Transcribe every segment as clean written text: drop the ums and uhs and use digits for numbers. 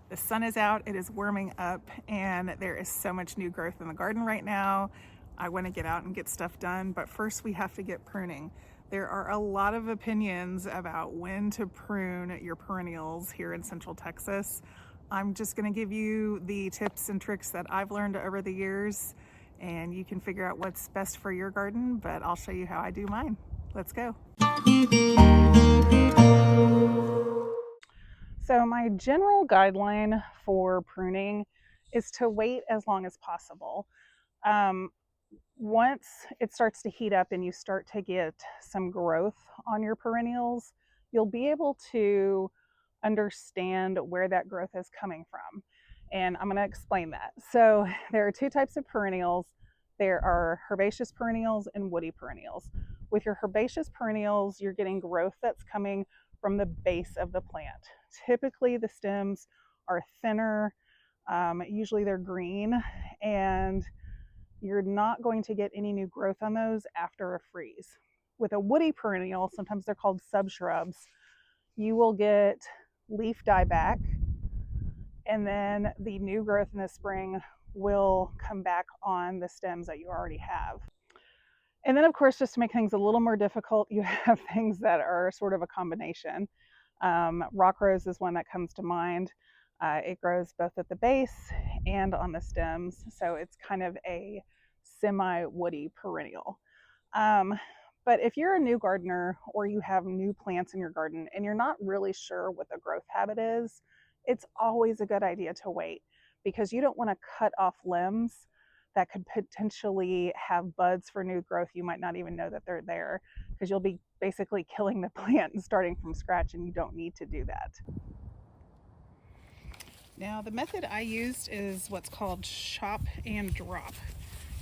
The sun is out, it is warming up, and there is so much new growth in the garden right now. I want to get out and get stuff done, but first we have to get pruning. There are a lot of opinions about when to prune your perennials here in Central Texas. I'm just going to give you the tips and tricks that I've learned over the years, and you can figure out what's best for your garden, but I'll show you how I do mine. Let's go. So my general guideline for pruning is to wait as long as possible. Um, Once it starts to heat up and you start to get some growth on your perennials, you'll be able to understand where that growth is coming from. And I'm going to explain that. So there are two types of perennials. There are herbaceous perennials and woody perennials. With your herbaceous perennials, you're getting growth that's coming from the base of the plant. Typically, the stems are thinner, usually they're green, and you're not going to get any new growth on those after a freeze. With a woody perennial, sometimes they're called subshrubs, you will get leaf dieback, and then the new growth in the spring will come back on the stems that you already have. And then, of course, just to make things a little more difficult, you have things that are sort of a combination. Rock rose is one that comes to mind. It grows both at the base and on the stems, so it's kind of a semi-woody perennial. But if you're a new gardener or you have new plants in your garden and you're not really sure what the growth habit is, it's always a good idea to wait, because you don't want to cut off limbs that could potentially have buds for new growth. You might not even know that they're there, because you'll be basically killing the plant and starting from scratch, and you don't need to do that. Now, the method I used is what's called chop and drop.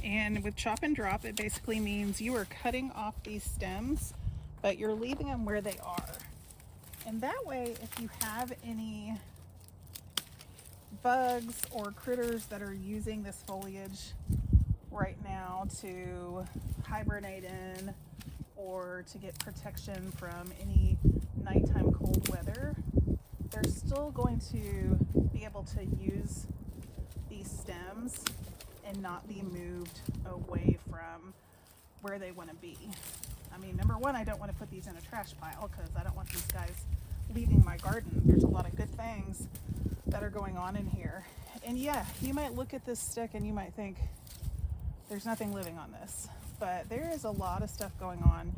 And with chop and drop, it basically means you are cutting off these stems, but you're leaving them where they are. And that way, if you have any bugs or critters that are using this foliage right now to hibernate in or to get protection from any nighttime cold weather, they're still going to be able to use these stems and not be moved away from where they want to be. I mean, number one, I don't want to put these in a trash pile because I don't want these guys leaving my garden. There's a lot of good things that are going on in here. And yeah, you might look at this stick and you might think there's nothing living on this, but there is a lot of stuff going on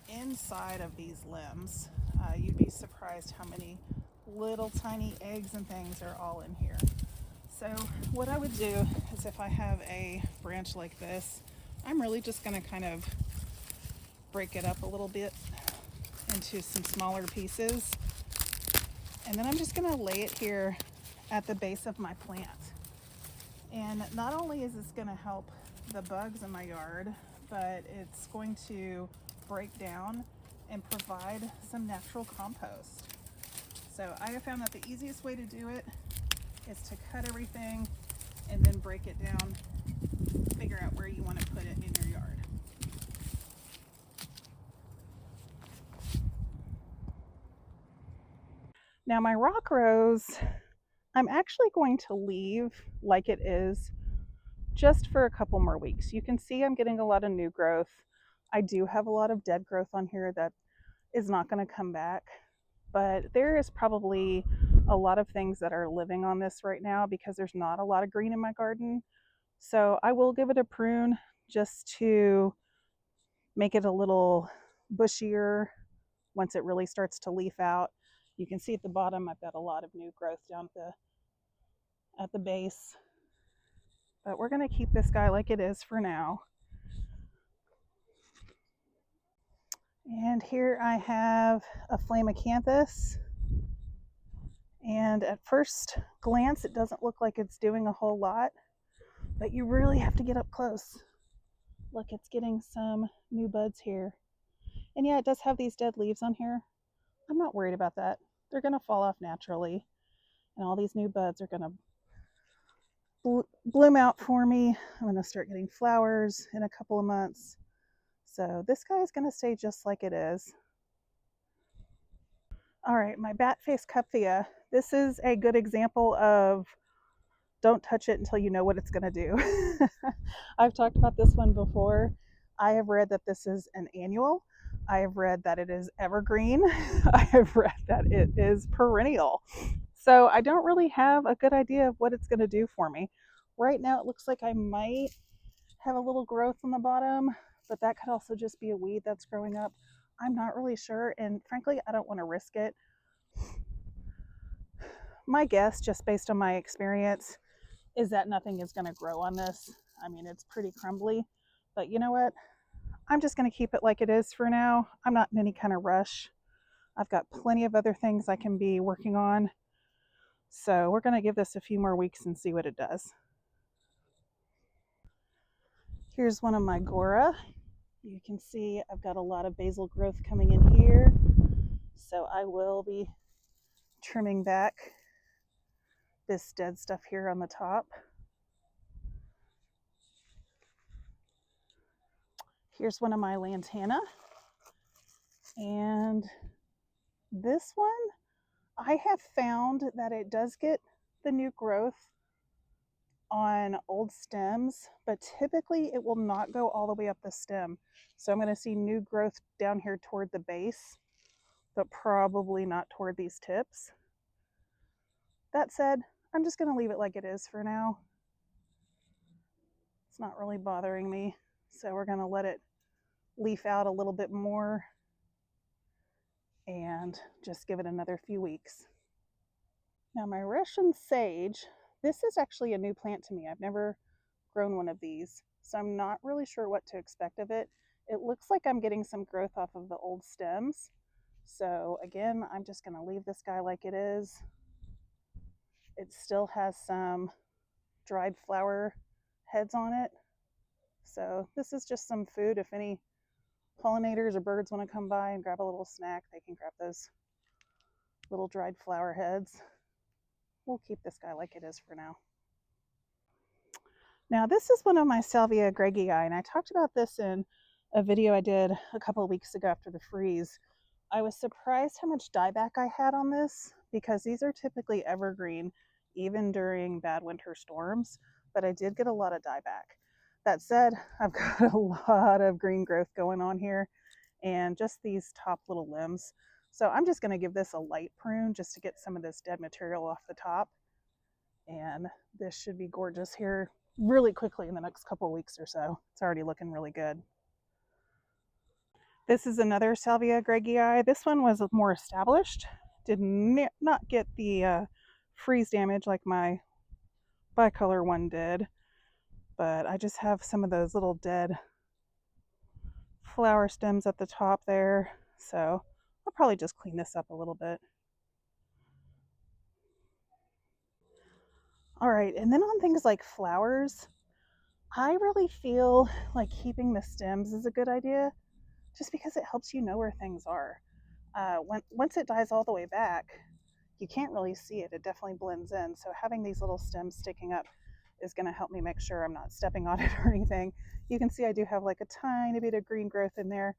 inside of these limbs. You'd be surprised how many little tiny eggs and things are all in here. So what I would do is, if I have a branch like this, I'm really just going to kind of break it up a little bit into some smaller pieces. And then I'm just going to lay it here at the base of my plant. And not only is this going to help the bugs in my yard, but it's going to break down and provide some natural compost. So I have found that the easiest way to do it is to cut everything and then break it down, figure out where you want to put it in your yard. Now my rock rose, I'm actually going to leave like it is just for a couple more weeks. You can see I'm getting a lot of new growth. I do have a lot of dead growth on here that is not going to come back, but there is probably a lot of things that are living on this right now because there's not a lot of green in my garden. So I will give it a prune just to make it a little bushier once it really starts to leaf out. You can see at the bottom I've got a lot of new growth down at the base, but we're going to keep this guy like it is for now. And here I have a Flamacanthus, and at first glance it doesn't look like it's doing a whole lot, but you really have to get up close. Look, it's getting some new buds here. And yeah, it does have these dead leaves on here. I'm not worried about that. They're going to fall off naturally, and all these new buds are going to bloom out for me. I'm going to start getting flowers in a couple of months. So this guy is going to stay just like it is. All right, my bat face Cupthea. This is a good example of don't touch it until you know what it's going to do. I've talked about this one before. I have read that this is an annual. I have read that it is evergreen. I have read that it is perennial. So I don't really have a good idea of what it's going to do for me. Right now, it looks like I might have a little growth on the bottom, but that could also just be a weed that's growing up. I'm not really sure, and frankly, I don't want to risk it. My guess, just based on my experience, is that nothing is going to grow on this. I mean, it's pretty crumbly, but you know what? I'm just going to keep it like it is for now. I'm not in any kind of rush. I've got plenty of other things I can be working on. So we're going to give this a few more weeks and see what it does. Here's one of my Gora. You can see I've got a lot of basal growth coming in here. So I will be trimming back this dead stuff here on the top. Here's one of my lantana. And this one, I have found that it does get the new growth on old stems, but typically it will not go all the way up the stem. So I'm going to see new growth down here toward the base, but probably not toward these tips. That said, I'm just going to leave it like it is for now. It's not really bothering me. So we're going to let it leaf out a little bit more and just give it another few weeks. Now my Russian sage, this is actually a new plant to me. I've never grown one of these, so I'm not really sure what to expect of it. It looks like I'm getting some growth off of the old stems. So again, I'm just going to leave this guy like it is. It still has some dried flower heads on it. So this is just some food. If any pollinators or birds want to come by and grab a little snack, they can grab those little dried flower heads. We'll keep this guy like it is for now. Now this is one of my Salvia greggii, and I talked about this in a video I did a couple of weeks ago after the freeze. I was surprised how much dieback I had on this because these are typically evergreen even during bad winter storms, but I did get a lot of dieback. That said, I've got a lot of green growth going on here and just these top little limbs. So I'm just going to give this a light prune just to get some of this dead material off the top. And this should be gorgeous here really quickly in the next couple of weeks or so. It's already looking really good. This is another Salvia greggii. This one was more established. Did not get the freeze damage like my bicolor one did, but I just have some of those little dead flower stems at the top there. So I'll probably just clean this up a little bit. All right, and then on things like flowers, I really feel like keeping the stems is a good idea just because it helps you know where things are. Once it dies all the way back, you can't really see it. It definitely blends in. So having these little stems sticking up is going to help me make sure I'm not stepping on it or anything. You can see I do have like a tiny bit of green growth in there.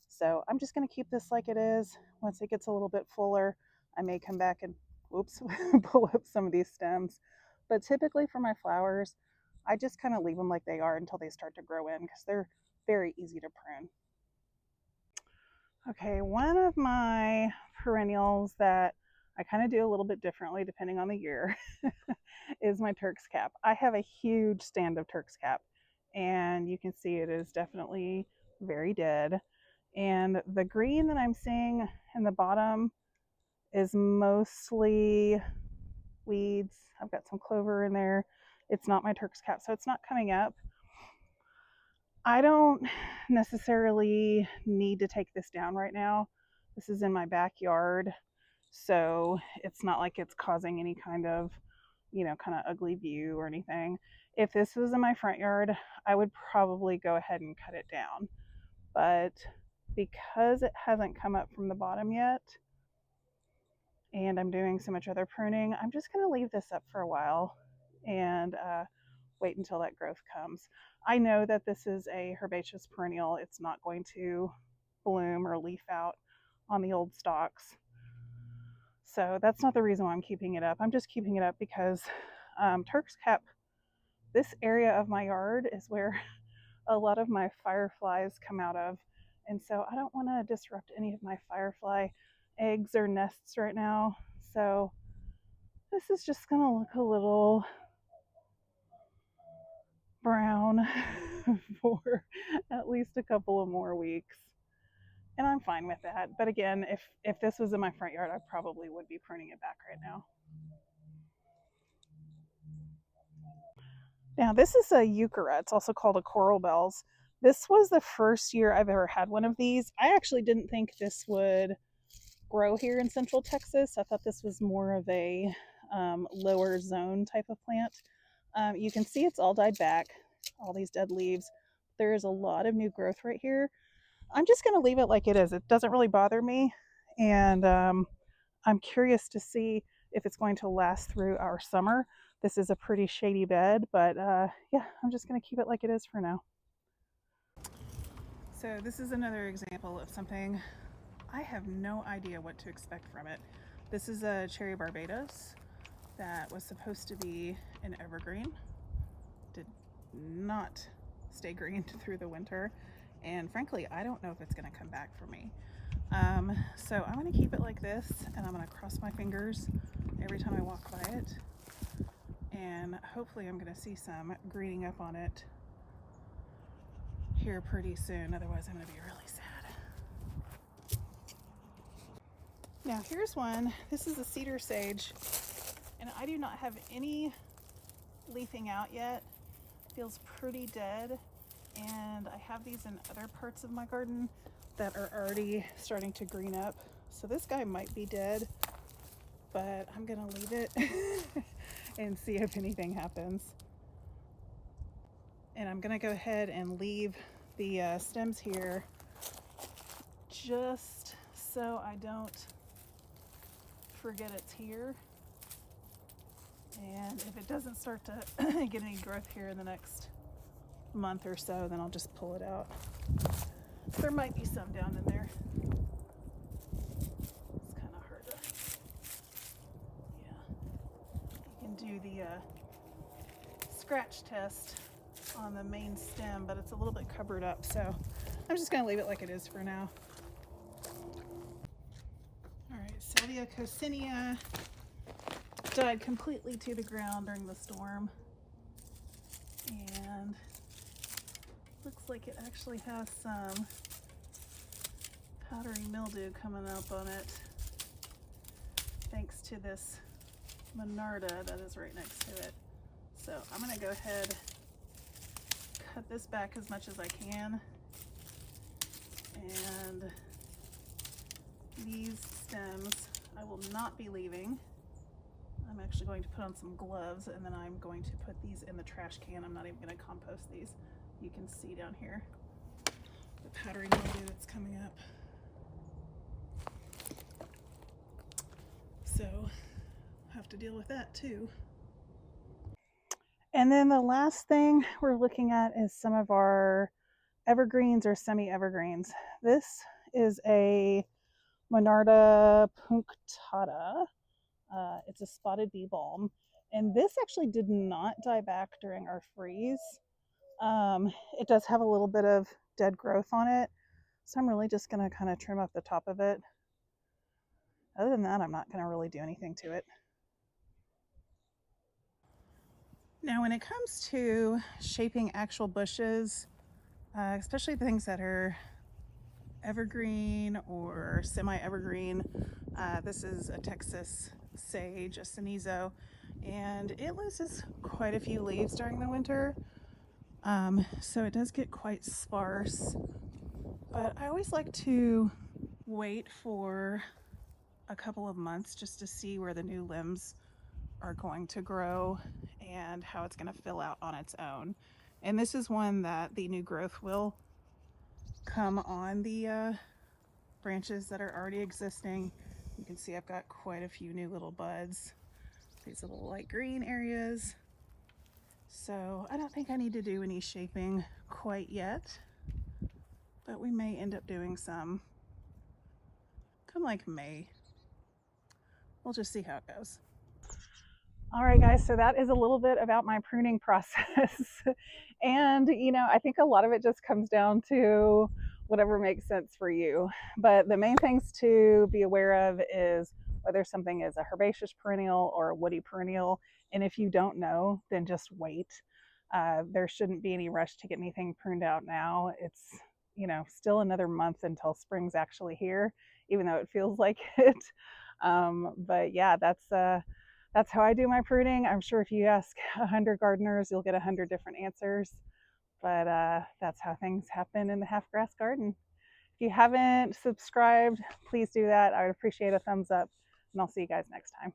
So I'm just going to keep this like it is. Once it gets a little bit fuller, I may come back and, whoops, pull up some of these stems. But typically for my flowers, I just kind of leave them like they are until they start to grow in because they're very easy to prune. Okay, one of my perennials that I kind of do a little bit differently depending on the year is my Turk's cap. I have a huge stand of Turk's cap, and you can see it is definitely very dead. And the green that I'm seeing in the bottom is mostly weeds. I've got some clover in there. It's not my Turk's cap, so it's not coming up. I don't necessarily need to take this down right now. This is in my backyard, so it's not like it's causing any kind of, kind of ugly view or anything. If this was in my front yard, I would probably go ahead and cut it down. But because it hasn't come up from the bottom yet, and I'm doing so much other pruning, I'm just going to leave this up for a while and wait until that growth comes. I know that this is a herbaceous perennial. It's not going to bloom or leaf out on the old stalks. So that's not the reason why I'm keeping it up. I'm just keeping it up because Turk's Cap, this area of my yard is where a lot of my fireflies come out of. And so I don't want to disrupt any of my firefly eggs or nests right now. So this is just going to look a little brown for at least a couple of more weeks. And I'm fine with that. But again, if this was in my front yard, I probably would be pruning it back right now. Now, this is a euchera. It's also called a coral bells. This was the first year I've ever had one of these. I actually didn't think this would grow here in central Texas. I thought this was more of a lower zone type of plant. You can see it's all died back, all these dead leaves. There is a lot of new growth right here. I'm just going to leave it like it is. It doesn't really bother me. And I'm curious to see if it's going to last through our summer. This is a pretty shady bed, but yeah, I'm just going to keep it like it is for now. So this is another example of something I have no idea what to expect from it. This is a cherry Barbados that was supposed to be an evergreen. Did not stay green through the winter. And frankly, I don't know if it's going to come back for me. So I'm going to keep it like this, and I'm going to cross my fingers every time I walk by it. And hopefully I'm going to see some greening up on it here pretty soon. Otherwise, I'm going to be really sad. Now here's one. This is a cedar sage, and I do not have any leafing out yet. Feels pretty dead. And I have these in other parts of my garden that are already starting to green up. So this guy might be dead, but I'm gonna leave it and see if anything happens. And I'm gonna go ahead and leave the stems here just so I don't forget it's here. And if it doesn't start to get any growth here in the next month or so, then I'll just pull it out. There might be some down in there. It's kind of hard to, yeah. You can do the scratch test on the main stem, but it's a little bit covered up, so I'm just going to leave it like it is for now. All right, Salvia coccinea died completely to the ground during the storm, and looks like it actually has some powdery mildew coming up on it, thanks to this Monarda that is right next to it. So I'm going to go ahead, cut this back as much as I can, and these stems I will not be leaving. I'm actually going to put on some gloves, and then I'm going to put these in the trash can. I'm not even going to compost these. You can see down here the powdery mildew that's coming up. So I'll have to deal with that too. And then the last thing we're looking at is some of our evergreens or semi-evergreens. This is a Monarda punctata. It's a spotted bee balm. And this actually did not die back during our freeze. It does have a little bit of dead growth on it. So I'm really just going to kind of trim up the top of it. Other than that, I'm not going to really do anything to it. Now, when it comes to shaping actual bushes, especially things that are evergreen or semi-evergreen, this is a Texas sage, a cenizo, and it loses quite a few leaves during the winter. So it does get quite sparse, but I always like to wait for a couple of months just to see where the new limbs are going to grow and how it's going to fill out on its own. And this is one that the new growth will come on the branches that are already existing. You can see I've got quite a few new little buds, these little light green areas. So I don't think I need to do any shaping quite yet, but we may end up doing some come like May. we'll just see how it goes. All right, guys, so that is a little bit about my pruning process. And, I think a lot of it just comes down to whatever makes sense for you. But the main things to be aware of is whether something is a herbaceous perennial or a woody perennial. And if you don't know, then just wait. There shouldn't be any rush to get anything pruned out now. It's, still another month until spring's actually here, even though it feels like it. But yeah, that's how I do my pruning. I'm sure if you ask 100 gardeners, you'll get 100 different answers. But that's how things happen in the half grass garden. If you haven't subscribed, please do that. I would appreciate a thumbs up, and I'll see you guys next time.